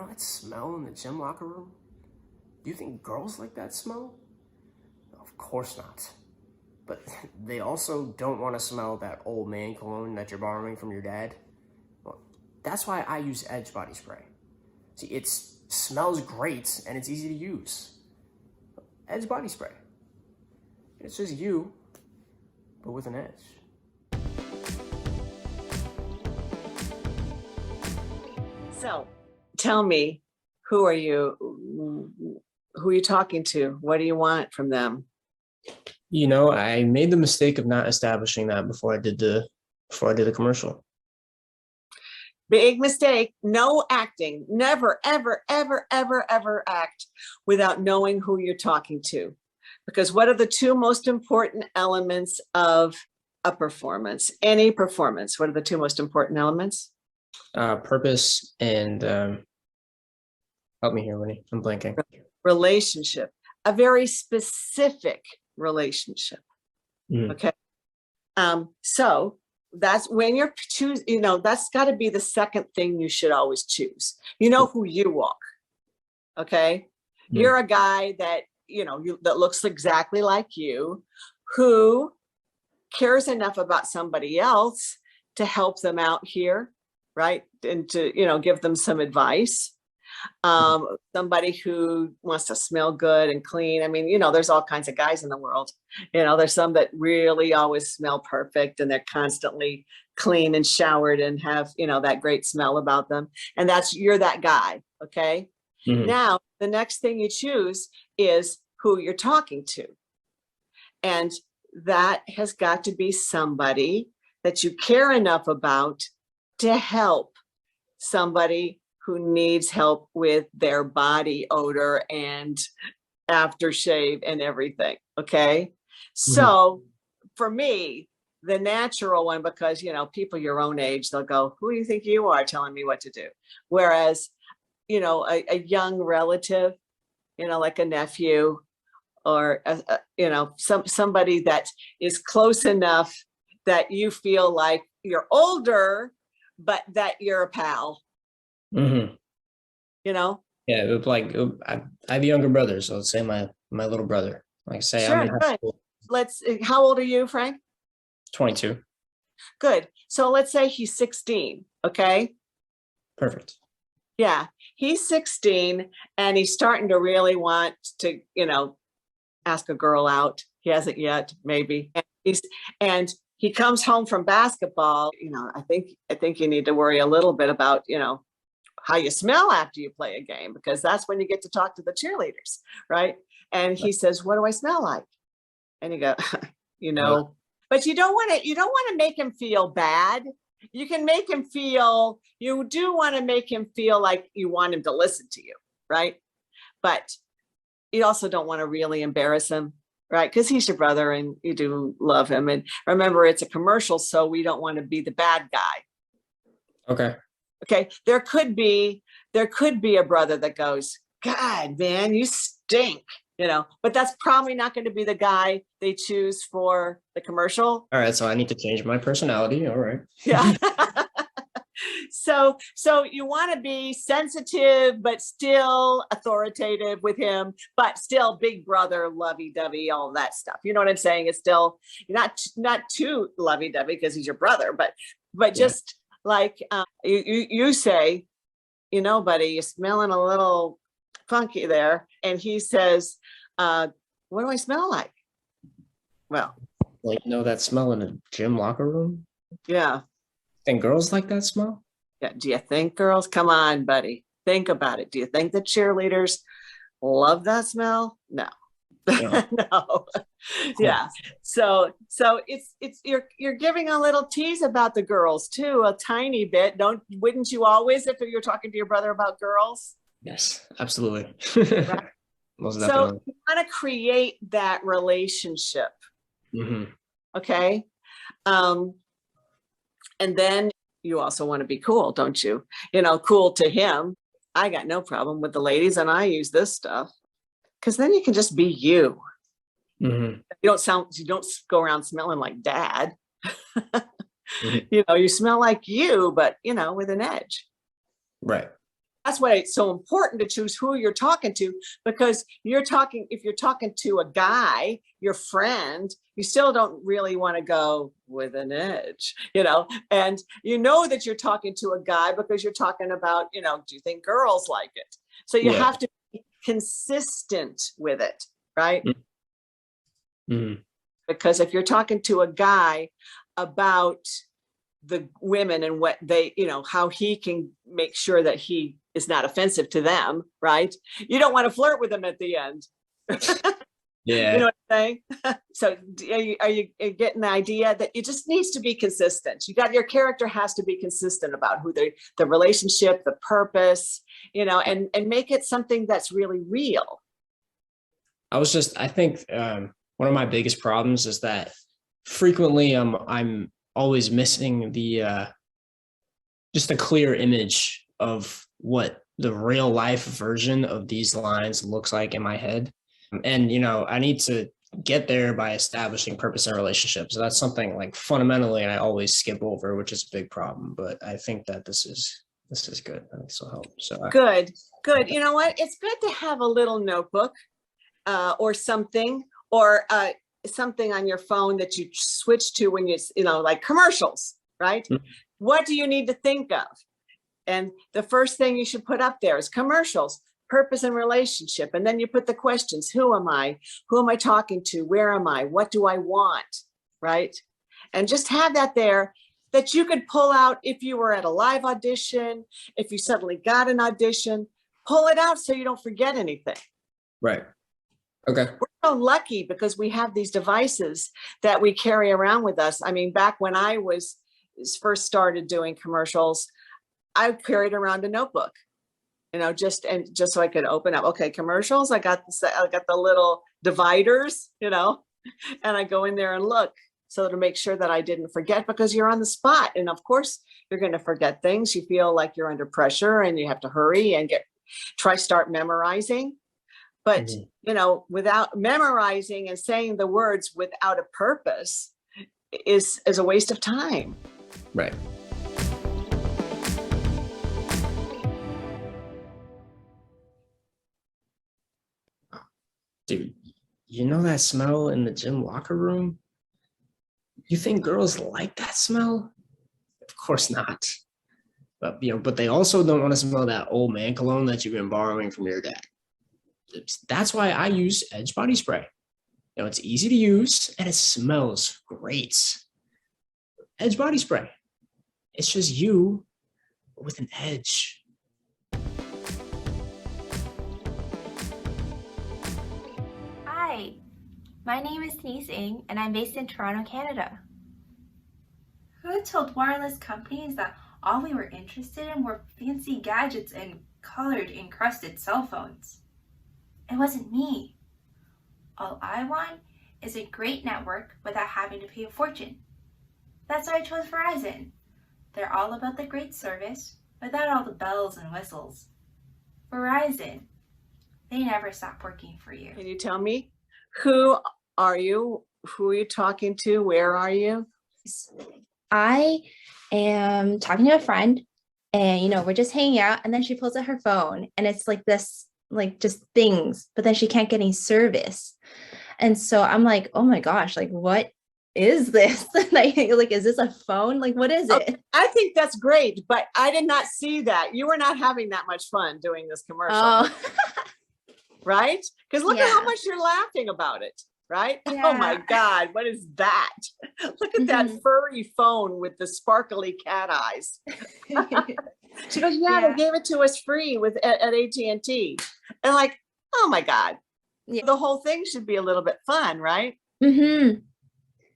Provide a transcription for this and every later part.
know that smell in the gym locker room? Do you think girls like that smell? Of course not. But they also don't want to smell that old man cologne that you're borrowing from your dad. Well, that's why I use Edge body spray. See, it smells great and it's easy to use. Edge body spray. It's just you, but with an edge. So, tell me, who are you talking to? What do you want from them? You know, I made the mistake of not establishing that before I did the commercial. Big mistake. No acting. Never, ever, ever, ever, ever act without knowing who you're talking to. Because what are the two most important elements of a performance? Any performance, what are the two most important elements? Purpose and help me here, Winnie. I'm blanking. Relationship. A very specific relationship. Okay. So that's when you're choosing, that's got to be the second thing you should always choose. You know who you are. Okay. You're a guy that, that looks exactly like you, who cares enough about somebody else to help them out here, right? And to, give them some advice. Somebody who wants to smell good and clean. I mean, there's all kinds of guys in the world. There's some that really always smell perfect and they're constantly clean and showered and have, that great smell about them. And you're that guy. Okay. Now, the next thing you choose is who you're talking to. And that has got to be somebody that you care enough about to help somebody who needs help with their body odor and aftershave and everything. Okay. So for me, the natural one, because, people your own age, they'll go, who do you think you are telling me what to do? Whereas, a young relative, like a nephew or, somebody that is close enough that you feel like you're older, but that you're a pal. Yeah, I have a younger brother, so let's say my little brother. Like say sure, I'm in high school. How old are you, Frank? 22. Good. So let's say he's 16. Okay. Perfect. Yeah, he's 16 and he's starting to really want to, ask a girl out. He hasn't yet, maybe. And he comes home from basketball. I think you need to worry a little bit about, how you smell after you play a game, because that's when you get to talk to the cheerleaders, right? And he says, what do I smell like? And you go, but you don't want to make him feel bad. You can make him feel, you do want to make him feel like you want him to listen to you, right? But you also don't want to really embarrass him, right? Because he's your brother and you do love him. And remember, it's a commercial, so we don't want to be the bad guy. Okay. There could be a brother that goes, God, man, you stink, but that's probably not going to be the guy they choose for the commercial. All right. So I need to change my personality. All right. Yeah. So you want to be sensitive, but still authoritative with him, but still big brother, lovey-dovey, all that stuff. You know what I'm saying? It's still not too lovey-dovey because he's your brother, but just like you say, buddy, you're smelling a little funky there. And he says, what do I smell like? Well, that smell in a gym locker room? Yeah. Think girls like that smell? Yeah. Do you think girls? Come on, buddy. Think about it. Do you think the cheerleaders love that smell? No. No. Yeah. So it's you're giving a little tease about the girls too, a tiny bit. Wouldn't you always, if you're talking to your brother about girls? Yes, absolutely. Right? Most so definitely. You want to create that relationship. Okay. And then you also want to be cool, don't you? Cool to him. I got no problem with the ladies and I use this stuff. Because then you can just be you. You don't go around smelling like dad. You smell like you, but with an edge. Right. that's why it's so important to choose who you're talking to, because if you're talking to a guy, your friend, you still don't really want to go with an edge, and that you're talking to a guy because you're talking about, do you think girls like it? So you have to be consistent with it, right? Mm-hmm. Because if you're talking to a guy about the women and what they, how he can make sure that he is not offensive to them, right? You don't want to flirt with them at the end. Yeah. You know what I'm saying? So are you getting the idea that it just needs to be consistent? Your character has to be consistent about who the relationship, the purpose, and make it something that's really real. I think one of my biggest problems is that frequently I'm always missing just a clear image of what the real life version of these lines looks like in my head. And, I need to get there by establishing purpose and relationships. So that's something like fundamentally I always skip over, which is a big problem. But I think that this is good. I think this will help. So Good. You know what? It's good to have a little notebook or something, or something on your phone that you switch to when like commercials, right? Mm-hmm. What do you need to think of? And the first thing you should put up there is commercials, purpose and relationship. And then you put the questions: who am I? Who am I talking to? Where am I? What do I want? Right? And just have that there that you could pull out if you were at a live audition, if you suddenly got an audition, pull it out so you don't forget anything. Right. Okay. We're so lucky because we have these devices that we carry around with us. I mean, back when I first started doing commercials, I carried around a notebook, just so I could open up. Okay, commercials. I got the little dividers, and I go in there and look so to make sure that I didn't forget, because you're on the spot, and of course you're going to forget things. You feel like you're under pressure and you have to hurry and start memorizing. But, without memorizing and saying the words without a purpose is a waste of time. Right. Dude, that smell in the gym locker room? You think girls like that smell? Of course not. But, but they also don't want to smell that old man cologne that you've been borrowing from your dad. That's why I use Edge body spray. It's easy to use and it smells great. Edge body spray. It's just you with an edge. Hi, my name is Denise Ng and I'm based in Toronto, Canada. Who told wireless companies that all we were interested in were fancy gadgets and colored encrusted cell phones? It wasn't me. All I want is a great network without having to pay a fortune. That's why I chose Verizon. They're all about the great service without all the bells and whistles. Verizon. They never stop working for you. Can you tell me, who are you? Who are you talking to? Where are you? I am talking to a friend and, we're just hanging out, and then she pulls out her phone and it's like this, like just things, but then she can't get any service. And so I'm like, oh my gosh, like, what is this? like, is this a phone? Like, what is it? I think that's great, but I did not see that. You were not having that much fun doing this commercial. Oh. Right? Because look at how much you're laughing about it. Right? Yeah. Oh my God, what is that? Look at that furry phone with the sparkly cat eyes. She goes, yeah, they gave it to us free at AT&T. And like, oh my God. Yeah. The whole thing should be a little bit fun, right? Mm-hmm.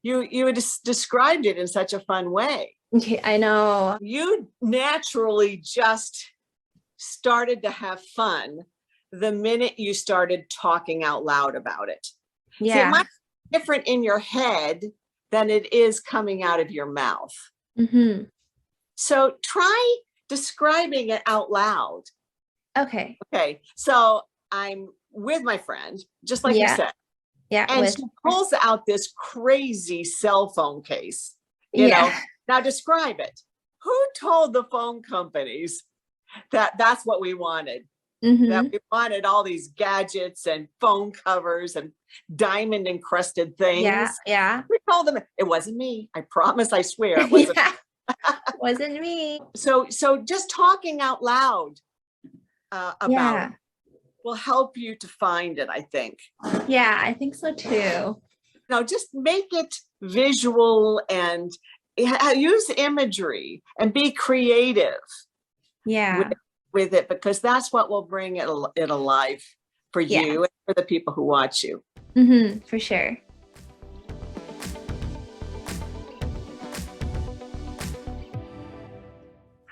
You had described it in such a fun way. Okay, I know. You naturally just started to have fun the minute you started talking out loud about it. Yeah. See, it might be different in your head than it is coming out of your mouth. Mm-hmm. So try describing it out loud. Okay. Okay. So I'm with my friend, just like you said. Yeah. And she pulls out this crazy cell phone case. You know, now describe it. Who told the phone companies That's what we wanted. Mhm. That we wanted all these gadgets and phone covers and diamond encrusted things. Yeah, yeah. We told them it wasn't me. I promise, I swear it wasn't. Yeah. Wasn't me. So just talking out loud about Yeah. it will help you to find it, I think. Yeah, I think so too. Just make it visual and use imagery and be creative Yeah. with it, because that's what will bring it alive for Yeah. you and for the people who watch you. For sure.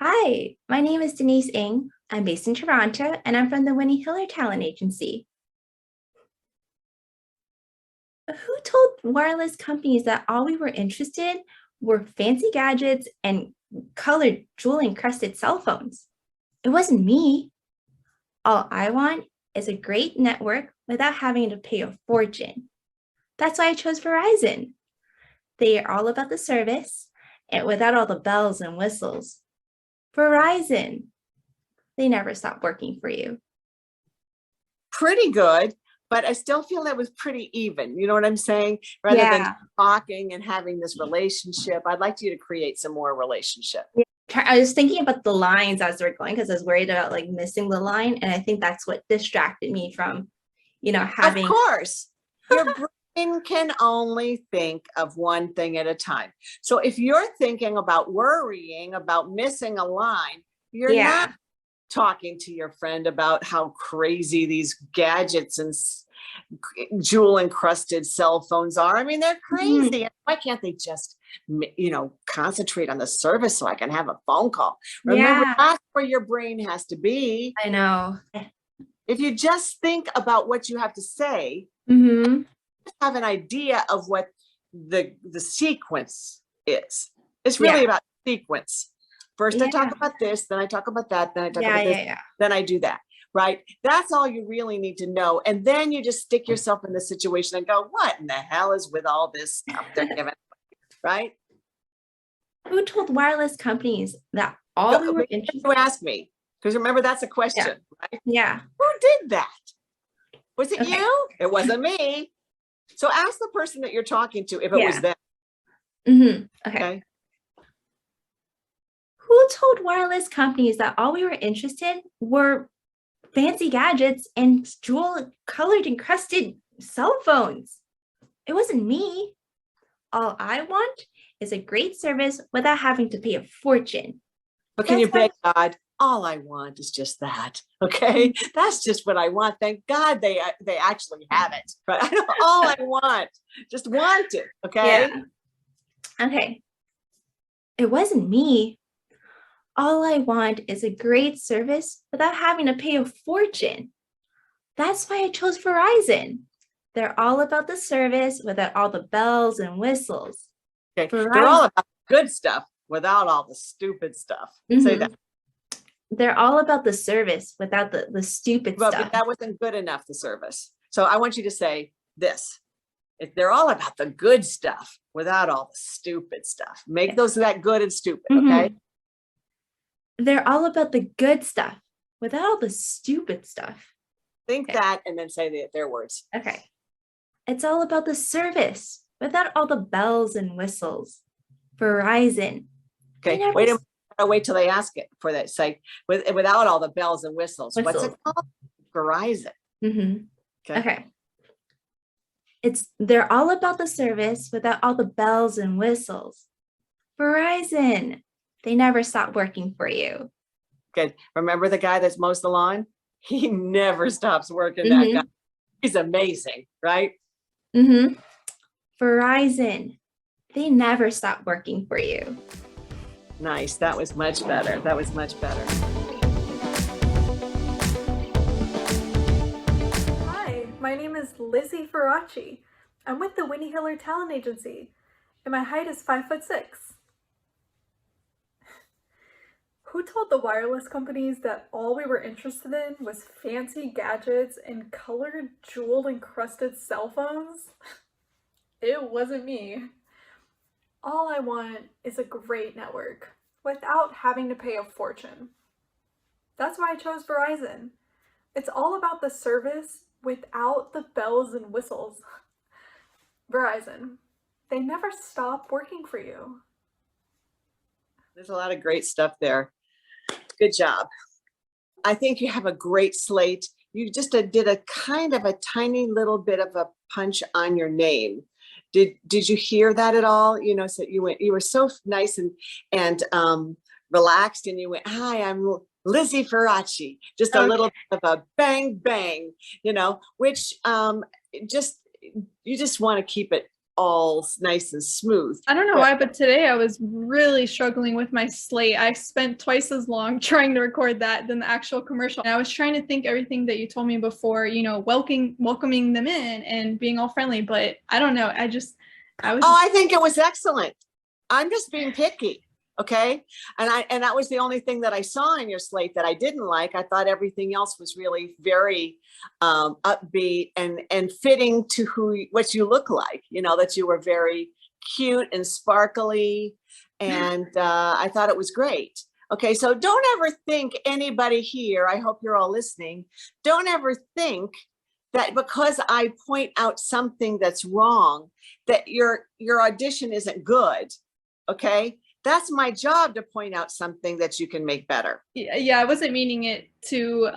Hi, my name is Denise Ng. I'm based in Toronto and I'm from the Winnie Hiller Talent Agency. Who told wireless companies that all we were interested were fancy gadgets and colored jewel encrusted cell phones? It wasn't me. All I want is a great network without having to pay a fortune. That's why I chose Verizon. They are all about the service and without all the bells and whistles. Verizon. They never stop working for you. Pretty good, but I still feel that was pretty even. You know what I'm saying? Rather than talking and having this relationship, I'd like you to create some more relationship. I was thinking about the lines as we're going because I was worried about like missing the line. And I think that's what distracted me from, having. Of course, your brain can only think of one thing at a time. So if you're thinking about worrying about missing a line, you're not talking to your friend about how crazy these gadgets and jewel encrusted cell phones are. I mean, they're crazy. Why can't they just, concentrate on the service so I can have a phone call? Remember, that's where your brain has to be. I know. If you just think about what you have to say, have an idea of what the sequence is. It's really about sequence. First, I talk about this, then I talk about that, then I talk about this, then I do that, right? That's all you really need to know. And then you just stick yourself in the situation and go, what in the hell is with all this stuff they're giving, right? Who told wireless companies that all we were interested in? You ask me, because remember, that's a question, right? Yeah. Who did that? Was it you? It wasn't me. So ask the person that you're talking to if it was them. Okay. Who told wireless companies that all we were interested in were fancy gadgets and jewel colored encrusted cell phones? It wasn't me. All I want is a great service without having to pay a fortune. But can you beg God? All I want is just that. Okay, that's just what I want. Thank God they actually have it. But all I want, just want it. Okay. Okay. It wasn't me. All I want is a great service without having to pay a fortune. That's why I chose Verizon. They're all about the service without all the bells and whistles. Okay. They're all about the good stuff without all the stupid stuff. Say that. They're all about the service without the stupid stuff. But that wasn't good enough, the service. So I want you to say this. They're all about the good stuff without all the stupid stuff. Make that good and stupid, okay? They're all about the good stuff without all the stupid stuff. Think that and then say their words. Okay. It's all about the service without all the bells and whistles. Verizon. Okay, wait a minute. Wait till they ask it for that. Say without all the bells and whistles. What's it called? Verizon. Okay. They're all about the service without all the bells and whistles. Verizon. They never stop working for you. Okay. Remember the guy that mows the lawn? He never stops working. That guy. He's amazing, right? Verizon. They never stop working for you. Nice. That was much better. That was much better. Hi, my name is Lizzie Faraci. I'm with the Winnie Hiller Talent Agency, and my height is 5'6". Who told the wireless companies that all we were interested in was fancy gadgets and colored jewel encrusted cell phones? It wasn't me. All I want is a great network without having to pay a fortune. That's why I chose Verizon. It's all about the service without the bells and whistles. Verizon, they never stop working for you. There's a lot of great stuff there. Good job. I think you have a great slate. You just did a kind of a tiny little bit of a punch on your name. Did you hear that at all? You know, so you were so nice and relaxed, and you went, "Hi, I'm Lizzie Faraci." Just a little bit of a bang bang, you know, which you just want to keep it all nice and smooth. I don't know why, but today I was really struggling with my slate. I spent twice as long trying to record that than the actual commercial. And I was trying to think everything that you told me before, you know, welcoming them in and being all friendly, but I don't know. I think it was excellent. I'm just being picky. Okay. And that was the only thing that I saw in your slate that I didn't like. I thought everything else was really very upbeat and fitting to what you look like, you know, that you were very cute and sparkly. And I thought it was great. Okay. So don't ever think, anybody here, I hope you're all listening, don't ever think that because I point out something that's wrong, that your audition isn't good. Okay. That's my job, to point out something that you can make better. Yeah, I wasn't meaning it to,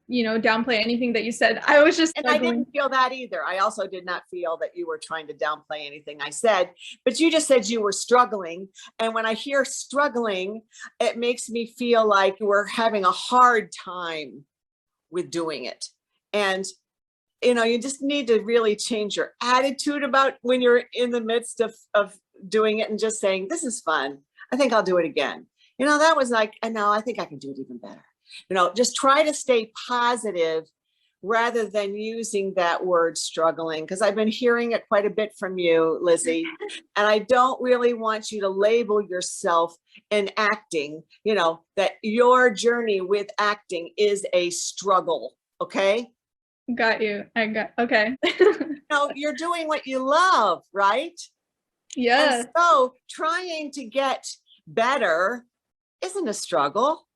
you know, downplay anything that you said. I was just, and I didn't feel that either. I also did not feel that you were trying to downplay anything I said, but you just said you were struggling. And when I hear struggling, it makes me feel like you were having a hard time with doing it. And you know, you just need to really change your attitude about when you're in the midst of doing it and just saying, "This is fun. I think I'll do it again." You know, that was like, no, I think I can do it even better. You know, just try to stay positive rather than using that word struggling, because I've been hearing it quite a bit from you, Lizzie. And I don't really want you to label yourself in acting, you know, that your journey with acting is a struggle. Okay. Got you. Okay. No, you're doing what you love, right? Yeah. And so trying to get better isn't a struggle.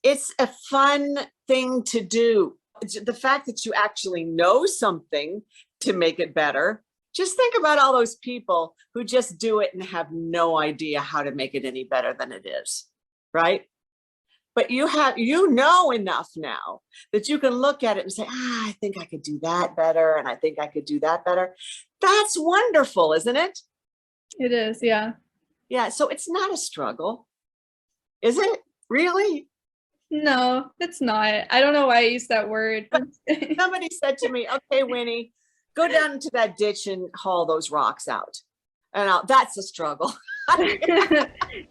It's a fun thing to do. The fact that you actually know something to make it better, just think about all those people who just do it and have no idea how to make it any better than it is, right? But you know enough now that you can look at it and say, I think I could do that better. And I think I could do that better. That's wonderful, isn't it? It is. Yeah. Yeah. So it's not a struggle. Is it really? No, it's not. I don't know why I used that word. Somebody said to me, "Okay, Winnie, go down into that ditch and haul those rocks out." And that's a struggle.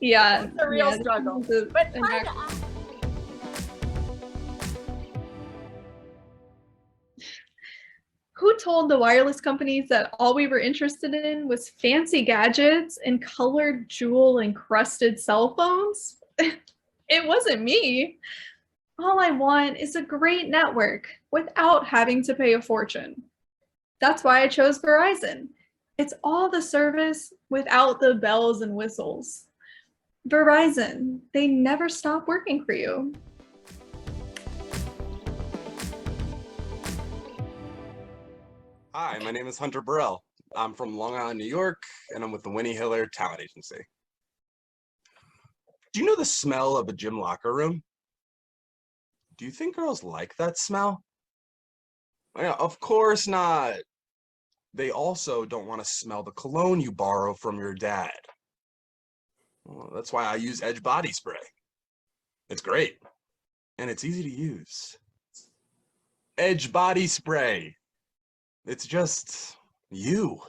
Yeah. It's a real struggle. But who told the wireless companies that all we were interested in was fancy gadgets and colored jewel encrusted cell phones? It wasn't me. All I want is a great network without having to pay a fortune. That's why I chose Verizon. It's all the service without the bells and whistles. Verizon, they never stop working for you. Hi, my name is Hunter Burrell. I'm from Long Island, New York, and I'm with the Winnie Hiller Talent Agency. Do you know the smell of a gym locker room? Do you think girls like that smell? Yeah, of course not. They also don't want to smell the cologne you borrow from your dad. Well, that's why I use Edge body spray. It's great, and it's easy to use. Edge body spray. It's just you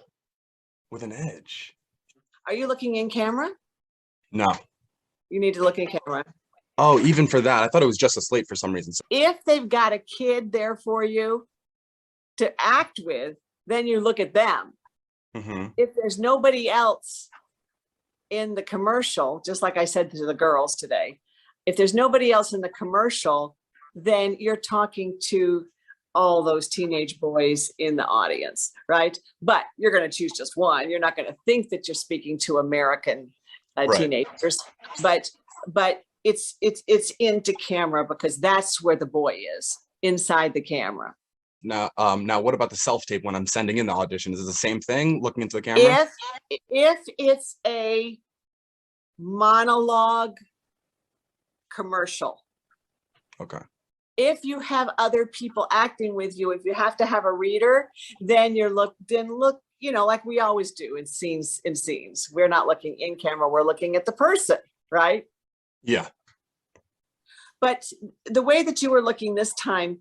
with an edge. are you looking in camera? No. You need to look in camera. Oh, even for that, I thought it was just a slate for some reason. If they've got a kid there for you to act with, then you look at them. Mm-hmm. If there's nobody else in the commercial, just like I said to the girls today, if there's nobody else in the commercial, then you're talking to all those teenage boys in the audience, right? But you're going to choose just one. You're not going to think that you're speaking to American Right. teenagers, but it's into camera because that's where the boy is, inside the camera. Now, what about the self-tape when I'm sending in the audition? Is it the same thing, looking into the camera? If it's a monologue commercial, Okay. if you have other people acting with you, if you have to have a reader, then look, like we always do in scenes. We're not looking in camera, we're looking at the person, right? Yeah. But the way that you were looking this time,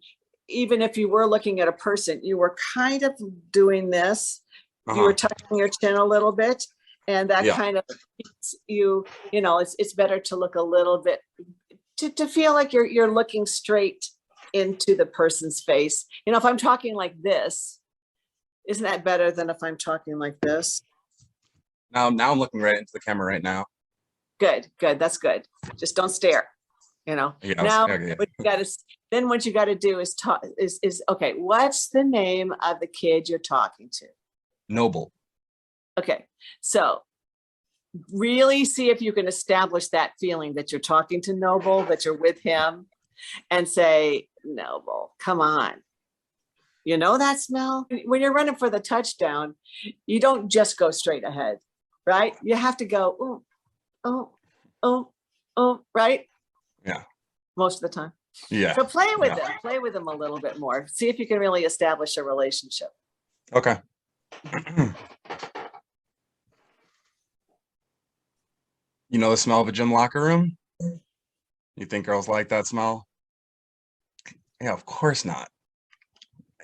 even if you were looking at a person, you were kind of doing this. You were tucking your chin a little bit, and that kind of it's better to look a little bit to feel like you're looking straight into the person's face. If I'm talking like this, isn't that better than if I'm talking like this? Now I'm looking right into the camera right now. Good. That's good. Just don't stare. Now what you got to do is talk is okay, what's the name of the kid you're talking to? Noble. Okay, so really see if you can establish that feeling that you're talking to Noble, that you're with him, and say, Noble, come on. You know that smell? When you're running for the touchdown, you don't just go straight ahead, right? You have to go, oh, right? Yeah. Most of the time. Yeah. So play with them a little bit more. See if you can really establish a relationship. Okay. You know the smell of a gym locker room? You think girls like that smell? Yeah, of course not.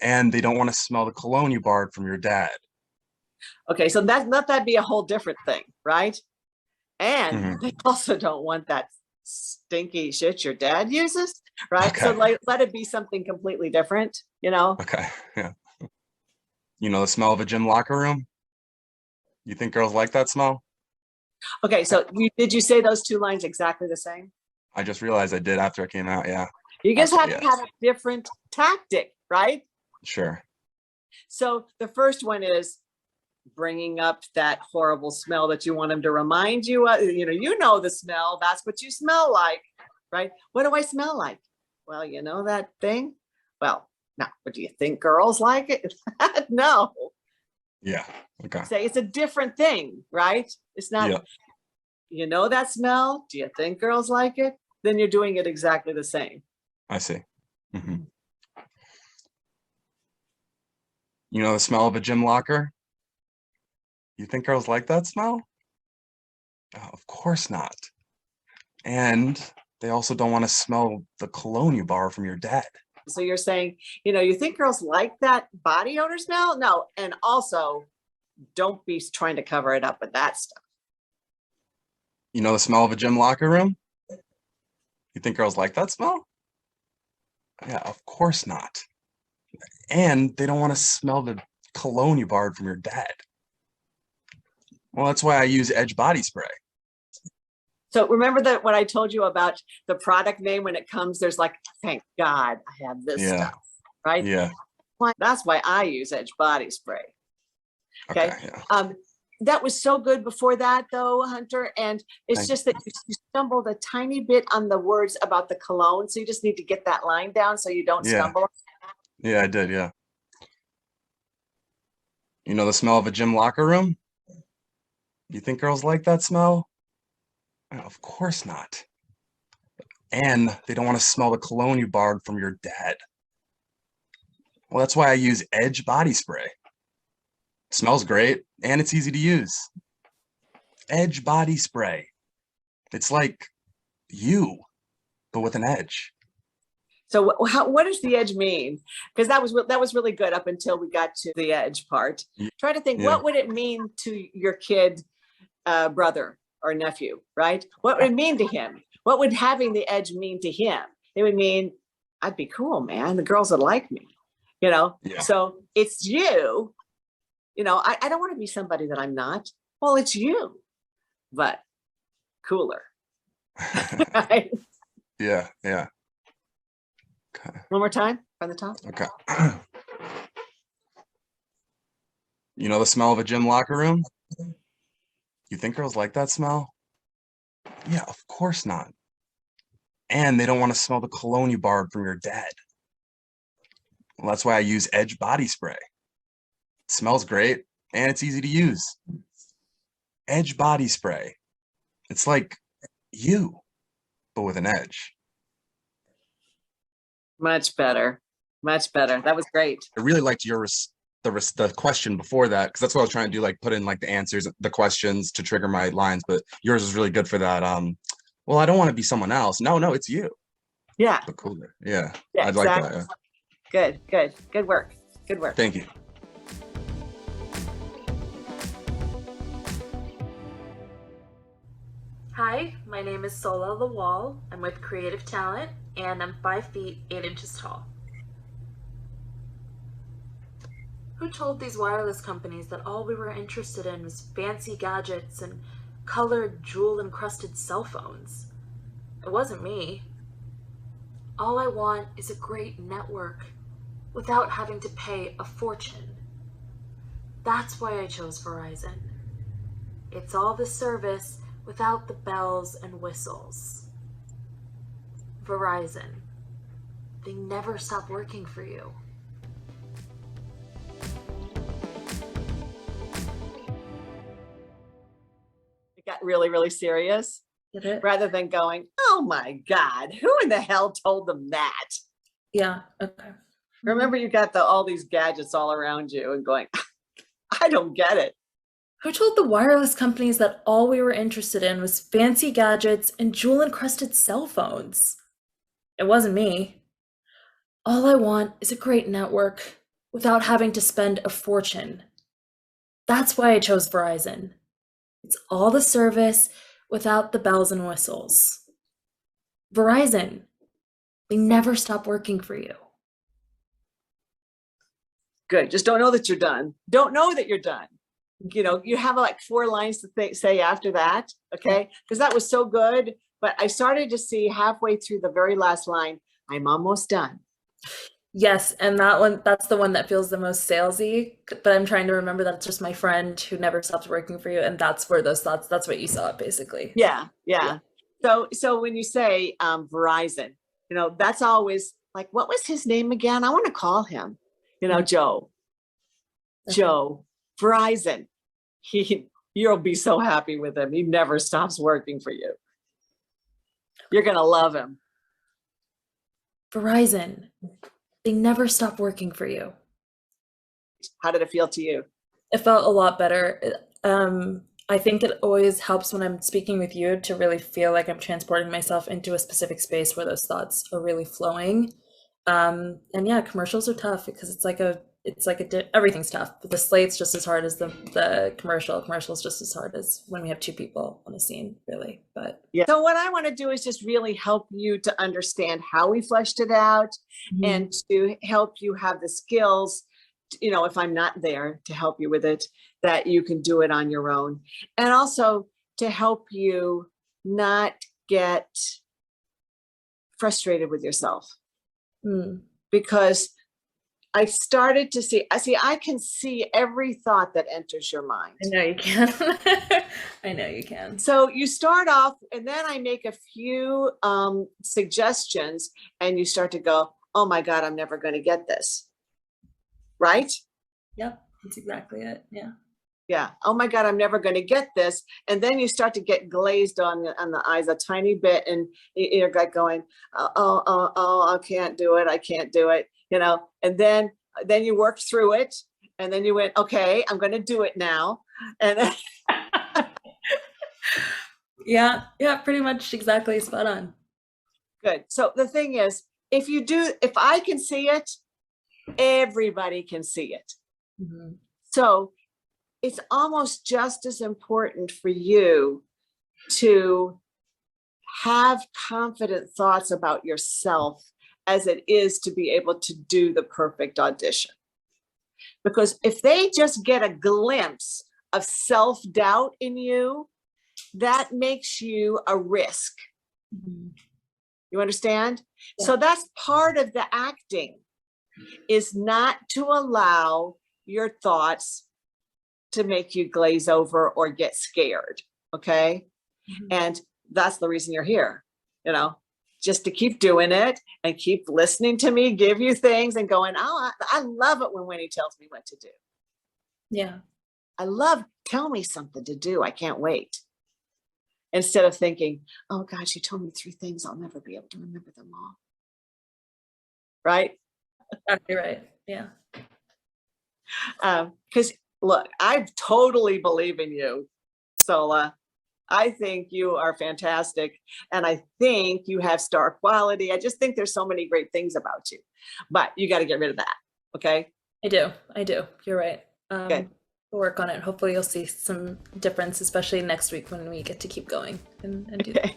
And they don't want to smell the cologne you borrowed from your dad. Okay, so let that be a whole different thing, right? And they also don't want that stinky shit your dad uses, right? Okay. So let it be something completely different, Okay, yeah. You know the smell of a gym locker room? You think girls like that smell? Okay, so did you say those two lines exactly the same? I just realized I did after I came out, yeah. You just have to have a different tactic, right? Sure. So the first one is bringing up that horrible smell that you want him to remind you of. You know the smell. That's what you smell like, right? What do I smell like? Well, you know that thing? Well, no, but do you think girls like it? No. Yeah, okay. Say it's a different thing, right? It's not, you know that smell? Do you think girls like it? Then you're doing it exactly the same. I see. You know the smell of a gym locker? You think girls like that smell? Oh, of course not. And they also don't want to smell the cologne you borrow from your dad. So you're saying, you think girls like that body odor smell? No. And also, don't be trying to cover it up with that stuff. You know the smell of a gym locker room? You think girls like that smell? Yeah, of course not. And they don't want to smell the cologne you borrowed from your dad. Well, that's why I use Edge body spray. So remember that what I told you about the product name when it comes, there's like, thank God I have this stuff, right? Yeah. That's why I use Edge body spray. Okay. Yeah. That was so good before that though, Hunter. And it's just that you stumbled a tiny bit on the words about the cologne. So you just need to get that line down so you don't stumble. Yeah, I did. Yeah. You know the smell of a gym locker room? You think girls like that smell? Oh, of course not. And they don't want to smell the cologne you borrowed from your dad. Well, that's why I use Edge body spray. It smells great and it's easy to use. Edge body spray. It's like you, but with an edge. So what does the edge mean? Because that was really good up until we got to the edge part. Try to think, what would it mean to your kid, brother or nephew, right? What would it mean to him? What would having the edge mean to him? It would mean, I'd be cool, man. The girls would like me, So it's you, I don't want to be somebody that I'm not. Well, it's you, but cooler. Right? Yeah. Okay. One more time from the top. Okay. You know the smell of a gym locker room? You think girls like that smell? Yeah, of course not. And they don't want to smell the cologne you borrowed from your dad. Well, that's why I use Edge body spray. It smells great and it's easy to use. Edge body spray. It's like you, but with an edge. Much better. Much better. That was great. I really liked the question before that, because that's what I was trying to do, like put in like the answers, the questions to trigger my lines, but yours was really good for that. Well, I don't want to be someone else. No, it's you. Yeah. But cooler. Yeah. Yeah, I'd like that. exactly. Yeah. Good work. Good work. Thank you. Hi, my name is Sola the Wall. I'm with Creative Talent and I'm 5 feet 8 inches tall. Who told these wireless companies that all we were interested in was fancy gadgets and colored jewel-encrusted cell phones? It wasn't me. All I want is a great network without having to pay a fortune. That's why I chose Verizon. It's all the service without the bells and whistles. Verizon. They never stop working for you. It got really, really serious. Did it? Rather than going, oh my God, who in the hell told them that? Yeah, okay. Remember, you got all these gadgets all around you and going, I don't get it. Who told the wireless companies that all we were interested in was fancy gadgets and jewel-encrusted cell phones? It wasn't me. All I want is a great network without having to spend a fortune. That's why I chose Verizon. It's all the service without the bells and whistles. Verizon. They never stop working for you. Good. Just don't know that you're done. Don't know that you're done. You know, you have like 4 lines to say after that, okay? Because that was so good. But I started to see halfway through the very last line, I'm almost done. Yes, and that's the one that feels the most salesy, but I'm trying to remember that it's just my friend who never stops working for you, and that's where those thoughts, that's what you saw, basically. Yeah. So when you say Verizon, you know, that's always like, what was his name again? I want to call him, you know, Joe. Okay. Joe, Verizon. You'll be so happy with him. He never stops working for you. You're going to love him. Verizon. They never stop working for you. How did it feel to you? It felt a lot better. I think it always helps when I'm speaking with you to really feel like I'm transporting myself into a specific space where those thoughts are really flowing. And yeah, commercials are tough because everything's tough. But the slate's just as hard as the commercial's just as hard as when we have 2 people on a scene, really. But yeah. So what I want to do is just really help you to understand how we fleshed it out, and to help you have the skills, you know, if I'm not there to help you with it, that you can do it on your own. And also to help you not get frustrated with yourself. Because I started to see, I can see every thought that enters your mind. I know you can. I know you can. So you start off, and then I make a few suggestions, and you start to go, oh my God, I'm never going to get this. Right? Yep, that's exactly it. Yeah. Yeah. Oh my God, I'm never going to get this. And then you start to get glazed on the eyes a tiny bit, and you're like going, I can't do it. I can't do it. You know, and then you worked through it, and then you went, okay, I'm going to do it now. And then yeah, pretty much exactly spot on. Good. So the thing is, if I can see it, everybody can see it. So it's almost just as important for you to have confident thoughts about yourself as it is to be able to do the perfect audition. Because if they just get a glimpse of self-doubt in you, that makes you a risk. You understand? Yeah. So that's part of the acting, is not to allow your thoughts to make you glaze over or get scared. Okay. And that's the reason you're here, you know, just to keep doing it and keep listening to me, give you things and going, oh, I love it when Winnie tells me what to do. Yeah. I love, tell me something to do. I can't wait. Instead of thinking, oh gosh, you told me 3 things. I'll never be able to remember them all. Right? Exactly right. Yeah. Because look, I totally believe in you, Sola. I think you are fantastic. And I think you have star quality. I just think there's so many great things about you, but you got to get rid of that. Okay. I do. You're right. Okay. We'll work on it. Hopefully you'll see some difference, especially next week when we get to keep going and do that.